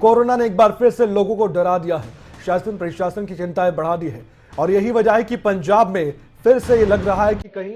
Corona ने एक बार फिर से लोगों को डरा दिया है, शासन प्रशासन की चिंताएं बढ़ा दी है और यही वजह है कि पंजाब में फिर से ये लग रहा है कि कहीं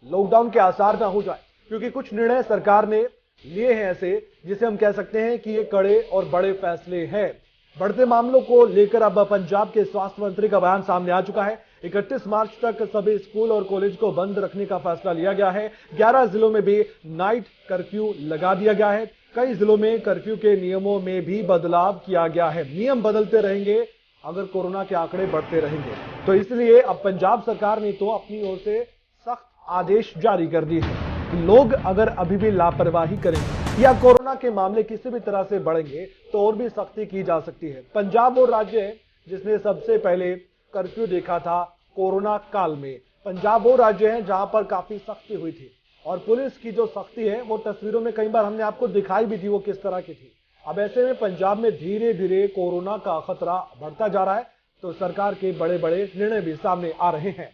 लॉकडाउन के आसार ना हो जाए, क्योंकि कुछ निर्णय सरकार ने लिए हैं ऐसे जिसे हम कह सकते हैं कि ये कड़े और बड़े फैसले हैं। बढ़ते मामलों को लेकर अब पंजाब के स्वास्थ्य मंत्री का बयान सामने आ चुका है। 31 मार्च तक सभी स्कूल और कॉलेज को बंद रखने का फैसला लिया गया है। 11 जिलों में भी नाइट कर्फ्यू लगा दिया गया है। कई जिलों में कर्फ्यू के नियमों में भी बदलाव किया गया है। नियम बदलते रहेंगे अगर कोरोना के आंकड़े बढ़ते रहेंगे, तो इसलिए अब पंजाब सरकार ने तो अपनी ओर से सख्त आदेश जारी कर दिए हैं कि लोग अगर अभी भी लापरवाही करेंगे या कोरोना के मामले किसी भी तरह से बढ़ेंगे तो और भी सख्ती की जा सकती है। पंजाब वो राज्य है जिसने सबसे पहले कर्फ्यू देखा था कोरोना काल में। पंजाब वो राज्य है जहां पर काफी सख्ती हुई थी और पुलिस की जो सख्ती है वो तस्वीरों में कई बार हमने आपको दिखाई भी थी वो किस तरह की थी। अब ऐसे में पंजाब में धीरे धीरे कोरोना का खतरा बढ़ता जा रहा है, तो सरकार के बड़े बड़े निर्णय भी सामने आ रहे हैं।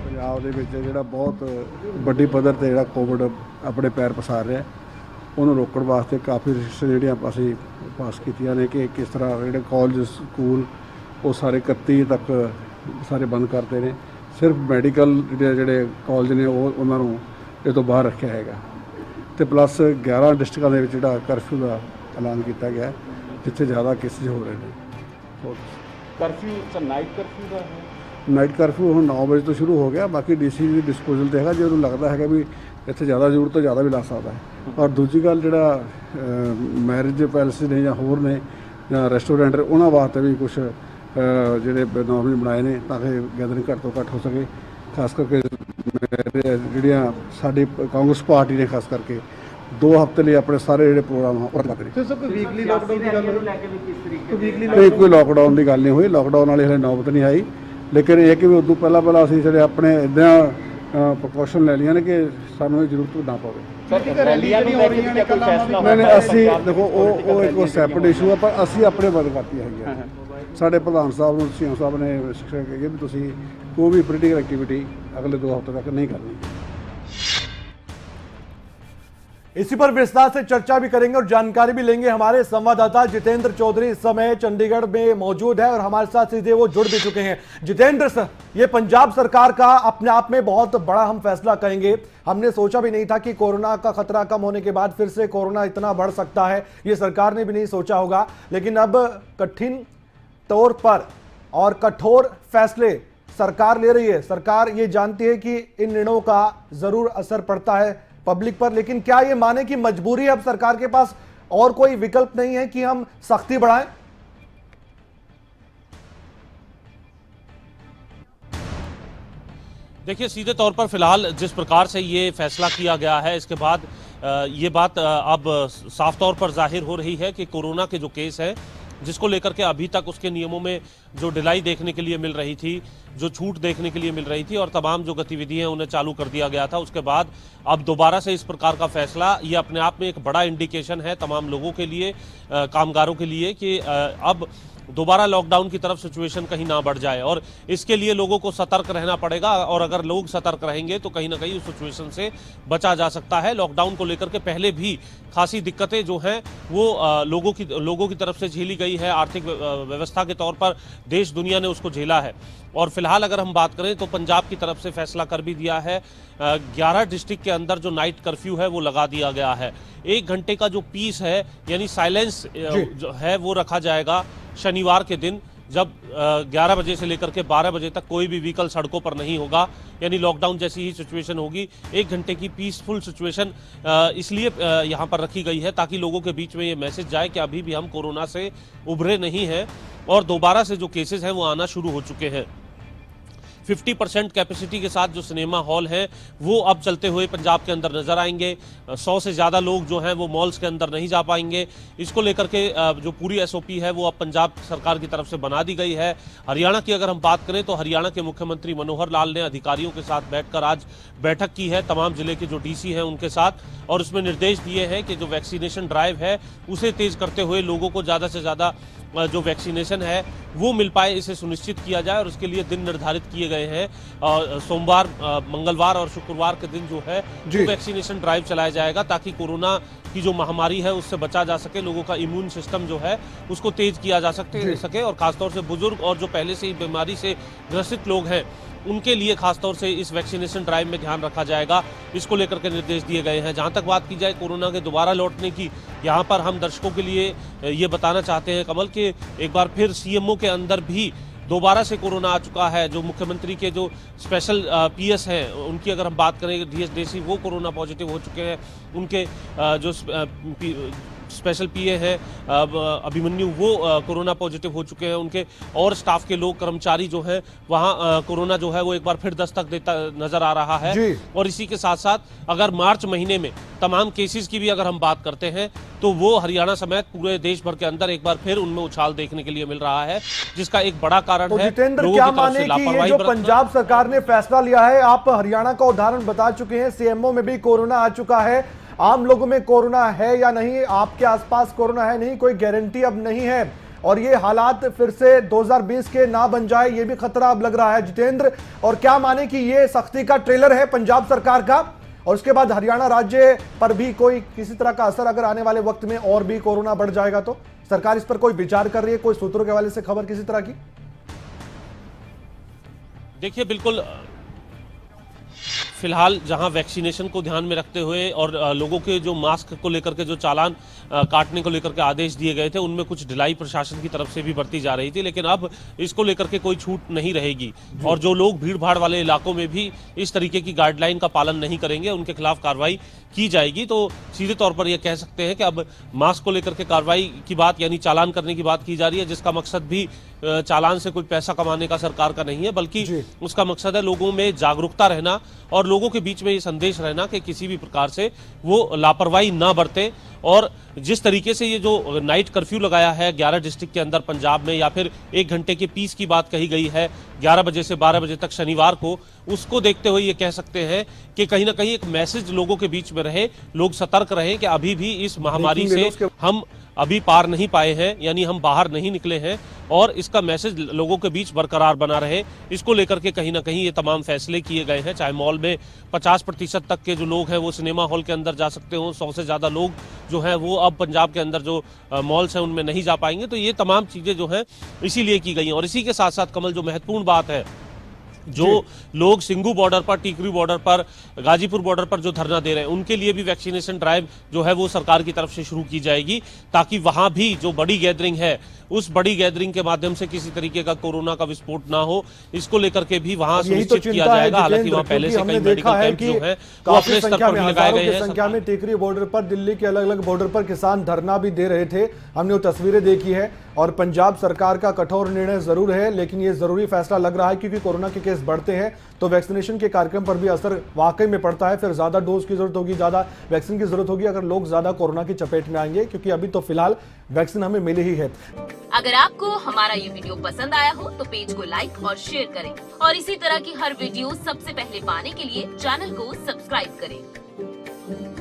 ਪੰਜਾਬ ਦੇ ਵਿੱਚ ਜਿਹੜਾ ਬਹੁਤ ਵੱਡੀ ਪੱਧਰ ਤੇ ਜਿਹੜਾ ਕੋਵਿਡ ਆਪਣੇ ਪੈਰ ਪਸਾਰ ਰਿਹਾ, ਉਹਨੂੰ ਰੋਕਣ ਵਾਸਤੇ ਕਾਫੀ ਰਜਿਸਟਰ ਜਿਹੜੀਆਂ ਅਸੀਂ ਪਾਸ ਕੀਤੀਆਂ ਨੇ ਕਿ ਕਿਸ ਤਰ੍ਹਾਂ ਜਿਹੜੇ ਕਾਲਜ ਸਕੂਲ ਉਹ ਸਾਰੇ 31 ਤੱਕ ਸਾਰੇ ਬੰਦ ਕਰਤੇ ਨੇ। ਸਿਰਫ ਮੈਡੀਕਲ ਜਿਹੜੇ ਕਾਲਜ ਨੇ ਉਹ ਉਹਨਾਂ ਨੂੰ ਇਹ ਤੋਂ ਬਾਹਰ ਰੱਖਿਆ ਹੈਗਾ ਤੇ ਪਲੱਸ 11 ਡਿਸਟ੍ਰਿਕਟਾਂ ਦੇ ਵਿੱਚ ਜਿਹੜਾ ਕਰਫਿਊ ਦਾ ਐਲਾਨ ਕੀਤਾ ਗਿਆ ਜਿੱਥੇ ਜ਼ਿਆਦਾ ਕੇਸਿਸ ਹੋ ਰਹੇ ਨੇ। कर्फ्यू सर नाइट कर्फ्यू का है? ਨਾਈਟ ਕਰਫਿਊ ਹੁਣ 9 ਵਜੇ ਤੋਂ ਸ਼ੁਰੂ ਹੋ ਗਿਆ, ਬਾਕੀ ਡੀਸੀ ਦੀ ਡਿਸਪੋਜ਼ਲ ਤੇ ਹੈਗਾ। ਜੇ ਉਹਨੂੰ ਲੱਗਦਾ ਹੈਗਾ ਵੀ ਇੱਥੇ ਜ਼ਿਆਦਾ ਜ਼ਰੂਰਤ ਤੋਂ ਜ਼ਿਆਦਾ ਵੀ ਲਾ ਸਕਦਾ ਹੈ। ਔਰ ਦੂਜੀ ਗੱਲ ਜਿਹੜਾ ਮੈਰਿਜ ਪੈਲੇਸ ਨੇ ਜਾਂ ਹੋਰ ਨੇ ਜਾਂ ਰੈਸਟੋਰੈਂਟ ਉਹਨਾਂ ਵਾਸਤੇ ਵੀ ਕੁਝ ਜਿਹੜੇ ਨੋਰਮਲ ਬਣਾਏ ਨੇ ਤਾਂ ਕਿ ਗੈਦਰਿੰਗ ਘੱਟ ਤੋਂ ਘੱਟ ਹੋ ਸਕੇ। ਖਾਸ ਕਰਕੇ ਜਿਹੜੀਆਂ ਸਾਡੀ ਕਾਂਗਰਸ ਪਾਰਟੀ ਨੇ ਖਾਸ ਕਰਕੇ 2 ਹਫ਼ਤੇ ਲਈ ਆਪਣੇ ਸਾਰੇ ਜਿਹੜੇ ਪ੍ਰੋਗਰਾਮ ਉਹ ਕਰ ਰਹੇ। सर कोई वीकली लॉकडाउन की गल ਨਹੀਂ ਕੋਈ ਲਾਕਡਾਊਨ ਦੀ ਗੱਲ ਨਹੀਂ ਹੋਈ, ਲਾਕਡਾਊਨ ਵਾਲੀ ਹਲੇ ਨੌਬਤ ਨਹੀਂ ਆਈ। ਲੇਕਿਨ ਇਹ ਕਿ ਵੀ ਉਦੋਂ ਪਹਿਲਾਂ ਅਸੀਂ ਜਿਹੜੇ ਆਪਣੇ ਇੱਦਾਂ ਪ੍ਰੀਕਾਸ਼ਨ ਲੈ ਲਈਆਂ ਨੇ ਕਿ ਸਾਨੂੰ ਇਹ ਜ਼ਰੂਰਤ ਨਾ ਪਵੇ। ਨਹੀਂ ਅਸੀਂ ਦੇਖੋ ਉਹ ਇੱਕ ਸੈਪਰੇਟ ਇਸ਼ੂ ਆ, ਪਰ ਅਸੀਂ ਆਪਣੇ ਬੰਦ ਕਰਤੀਆਂ ਹੈਗੀਆਂ। ਸਾਡੇ ਪ੍ਰਧਾਨ ਸਾਹਿਬ ਨੂੰ ਸੀਐਮ ਸਾਹਿਬ ਨੇ ਸਿੱਖਿਆ ਕਿ ਵੀ ਤੁਸੀਂ ਕੋਈ ਵੀ ਪੋਲੀਟੀਕਲ ਐਕਟੀਵਿਟੀ ਅਗਲੇ 2 ਹਫ਼ਤੇ तक नहीं करनी। इसी पर विस्तार से चर्चा भी करेंगे और जानकारी भी लेंगे। हमारे संवाददाता जितेंद्र चौधरी इस समय चंडीगढ़ में मौजूद है और हमारे साथ सीधे वो जुड़ भी चुके हैं। जितेंद्र सर, ये पंजाब सरकार का अपने आप में बहुत बड़ा हम फैसला कहेंगे। हमने सोचा भी नहीं था कि कोरोना का खतरा कम होने के बाद फिर से कोरोना इतना बढ़ सकता है, ये सरकार ने भी नहीं सोचा होगा। लेकिन अब कठिन तौर पर और कठोर फैसले सरकार ले रही है। सरकार ये जानती है कि इन निर्णयों का जरूर असर पड़ता है पब्लिक पर, लेकिन क्या ये माने कि मजबूरी अब सरकार के पास और कोई विकल्प नहीं है कि हम सख्ती बढ़ाएं? देखिए, सीधे तौर पर फिलहाल जिस प्रकार से ये फैसला किया गया है, इसके बाद ये बात अब साफ तौर पर जाहिर हो रही है कि कोरोना के जो केस है जिसको लेकर के अभी तक उसके नियमों में जो ढिलाई देखने के लिए मिल रही थी, जो छूट देखने के लिए मिल रही थी और तमाम जो गतिविधियां उन्हें चालू कर दिया गया था, उसके बाद अब दोबारा से इस प्रकार का फैसला ये अपने आप में एक बड़ा इंडिकेशन है तमाम लोगों के लिए, कामगारों के लिए कि अब दोबारा लॉकडाउन की तरफ सिचुएशन कहीं ना बढ़ जाए और इसके लिए लोगों को सतर्क रहना पड़ेगा। और अगर लोग सतर्क रहेंगे तो कहीं ना कहीं उस सिचुएशन से बचा जा सकता है। लॉकडाउन को लेकर के पहले भी खासी दिक्कतें जो हैं वो लोगों की तरफ से झेली गई है। आर्थिक व्यवस्था के तौर पर देश दुनिया ने उसको झेला है और फिलहाल अगर हम बात करें तो पंजाब की तरफ से फैसला कर भी दिया है। 11 डिस्ट्रिक्ट के अंदर जो नाइट कर्फ्यू है वो लगा दिया गया है। 1 घंटे का जो पीस है यानी साइलेंस जो है वो रखा जाएगा शनिवार के दिन, जब 11 बजे से लेकर के 12 बजे तक कोई भी व्हीकल सड़कों पर नहीं होगा, यानी लॉकडाउन जैसी ही सिचुएशन होगी। 1 घंटे की पीसफुल सिचुएशन इसलिए यहाँ पर रखी गई है ताकि लोगों के बीच में ये मैसेज जाए कि अभी भी हम कोरोना से उभरे नहीं हैं और दोबारा से जो केसेस हैं वो आना शुरू हो चुके हैं। 50% कैपेसिटी के साथ जो सिनेमा हॉल है वो अब चलते हुए पंजाब के अंदर नजर आएंगे। 100 से ज़्यादा लोग जो हैं वो मॉल्स के अंदर नहीं जा पाएंगे। इसको लेकर के जो पूरी एसओपी है वो अब पंजाब सरकार की तरफ से बना दी गई है। हरियाणा की अगर हम बात करें तो हरियाणा के मुख्यमंत्री मनोहर लाल ने अधिकारियों के साथ बैठकर आज बैठक की है, तमाम जिले के जो डीसी हैं उनके साथ, और उसमें निर्देश दिए हैं कि जो वैक्सीनेशन ड्राइव है उसे तेज करते हुए लोगों को ज़्यादा से ज़्यादा जो वैक्सीनेशन है वो मिल पाए, इसे सुनिश्चित किया जाए और उसके लिए दिन निर्धारित किए गए हैं। सोमवार, मंगलवार और शुक्रवार के दिन जो है वो वैक्सीनेशन ड्राइव चलाया जाएगा ताकि कोरोना की जो महामारी है उससे बचा जा सके, लोगों का इम्यून सिस्टम जो है उसको तेज किया जा सके और खासतौर से बुजुर्ग और जो पहले से ही बीमारी से ग्रसित लोग हैं उनके लिए खासतौर से इस वैक्सीनेशन ड्राइव में ध्यान रखा जाएगा, इसको लेकर के निर्देश दिए गए हैं। जहां तक बात की जाए कोरोना के दोबारा लौटने की, यहां पर हम दर्शकों के लिए ये बताना चाहते हैं कमल कि एक बार फिर सीएमओ के अंदर भी दोबारा से कोरोना आ चुका है। जो मुख्यमंत्री के जो स्पेशल पीएस हैं उनकी अगर हम बात करें, डीएस देसी, वो कोरोना पॉजिटिव हो चुके हैं। उनके जो स्पेशल पीए हैं अभिमन्यु, वो कोरोना पॉजिटिव हो चुके हैं। उनके और स्टाफ के लोग, कर्मचारी जो हैं वहाँ कोरोना जो है वो एक बार फिर दस्तक देता नजर आ रहा है। और इसी के साथ साथ अगर मार्च महीने में तमाम केसेस की भी अगर हम बात करते हैं तो वो हरियाणा समेत पूरे देश भर के अंदर एक बार फिर उनमें उछाल देखने के लिए मिल रहा है, जिसका एक बड़ा कारण है जितेंद्र, क्या माने कि ये जो पंजाब सरकार ने फैसला लिया है, आप हरियाणा का उदाहरण बता चुके हैं, सीएमओ में भी कोरोना आ चुका है, आम लोगों में कोरोना है या नहीं, आपके आसपास कोरोना है नहीं, कोई गारंटी अब नहीं है और ये हालात फिर से 2020 के ना बन जाए, ये भी खतरा अब लग रहा है जितेंद्र। और क्या माने कि ये सख्ती का ट्रेलर है पंजाब सरकार का और उसके बाद हरियाणा राज्य पर भी कोई किसी तरह का असर अगर आने वाले वक्त में और भी कोरोना बढ़ जाएगा तो सरकार इस पर कोई विचार कर रही है, कोई सूत्रों के हवाले से खबर किसी तरह की? देखिए, बिल्कुल फिलहाल जहां वैक्सीनेशन को ध्यान में रखते हुए और लोगों के जो मास्क को लेकर के जो चालान काटने को लेकर के आदेश दिए गए थे उनमें कुछ ढिलाई प्रशासन की तरफ से भी बरती जा रही थी, लेकिन अब इसको लेकर के कोई छूट नहीं रहेगी और जो लोग भीड़ भाड़ वाले इलाकों में भी इस तरीके की गाइडलाइन का पालन नहीं करेंगे उनके खिलाफ कार्रवाई की जाएगी। तो सीधे तौर पर यह कह सकते हैं कि अब मास्क को लेकर के कार्रवाई की बात यानी चालान करने की बात की जा रही है, जिसका मकसद भी चालान से कोई पैसा कमाने का सरकार का नहीं है, बल्कि उसका मकसद है लोगों में जागरूकता रहना और लोगों के बीच में ये संदेश रहना कि किसी भी प्रकार से वो लापरवाही ना बरते। और जिस तरीके से ये जो नाइट कर्फ्यू लगाया है 11 डिस्ट्रिक्ट के अंदर पंजाब में, या फिर 1 घंटे के पीस की बात कही गई है 11 बजे से 12 बजे तक शनिवार को, उसको देखते हुए ये कह सकते हैं कि कहीं ना कहीं एक मैसेज लोगों के बीच में रहे, लोग सतर्क रहें कि अभी भी इस महामारी से हम अभी पार नहीं पाए हैं, यानी हम बाहर नहीं निकले हैं और इसका मैसेज लोगों के बीच बरकरार बना रहे, इसको लेकर के कहीं ना कहीं ये तमाम फैसले किए गए हैं। चाहे मॉल में 50% तक के जो लोग हैं वो सिनेमा हॉल के अंदर जा सकते हो, 100 से ज़्यादा लोग जो हैं वो अब पंजाब के अंदर जो मॉल्स हैं उनमें नहीं जा पाएंगे। तो ये तमाम चीज़ें जो हैं इसीलिए की गई हैं। और इसी के साथ साथ कमल, जो महत्वपूर्ण बात है, जो लोग सिंगू बॉर्डर पर, टीकरी बॉर्डर पर, गाजीपुर बॉर्डर पर जो धरना दे रहे हैं उनके लिए भी वैक्सीनेशन ड्राइव जो है वो सरकार की तरफ से शुरू की जाएगी, ताकि वहां भी जो बड़ी गैदरिंग है उस बड़ी गैदरिंग के माध्यम से किसी तरीके का कोरोना का विस्फोट ना हो, इसको लेकर के भी वहां सुनिश्चित किया जाएगा। हालांकि वहां पहले से कई मेडिकल कैंप जो है वो अपने स्तर पर भी लगाए गए हैं। संख्या में टीकरी बॉर्डर पर, दिल्ली के अलग अलग बॉर्डर पर किसान धरना भी दे रहे थे, हमने वो तस्वीरें देखी है। और पंजाब सरकार का कठोर निर्णय जरूर है, लेकिन ये जरूरी फैसला लग रहा है क्योंकि कोरोना के केस बढ़ते हैं तो वैक्सीनेशन के कार्यक्रम पर भी असर वाकई में पड़ता है। फिर ज्यादा डोज की जरूरत होगी, ज्यादा वैक्सीन की जरूरत होगी अगर लोग ज्यादा कोरोना की चपेट में आएंगे, क्योंकि अभी तो फिलहाल वैक्सीन हमें मिली ही है। अगर आपको हमारा ये वीडियो पसंद आया हो तो पेज को लाइक और शेयर करें और इसी तरह की हर वीडियो सबसे पहले पाने के लिए चैनल को सब्सक्राइब करें।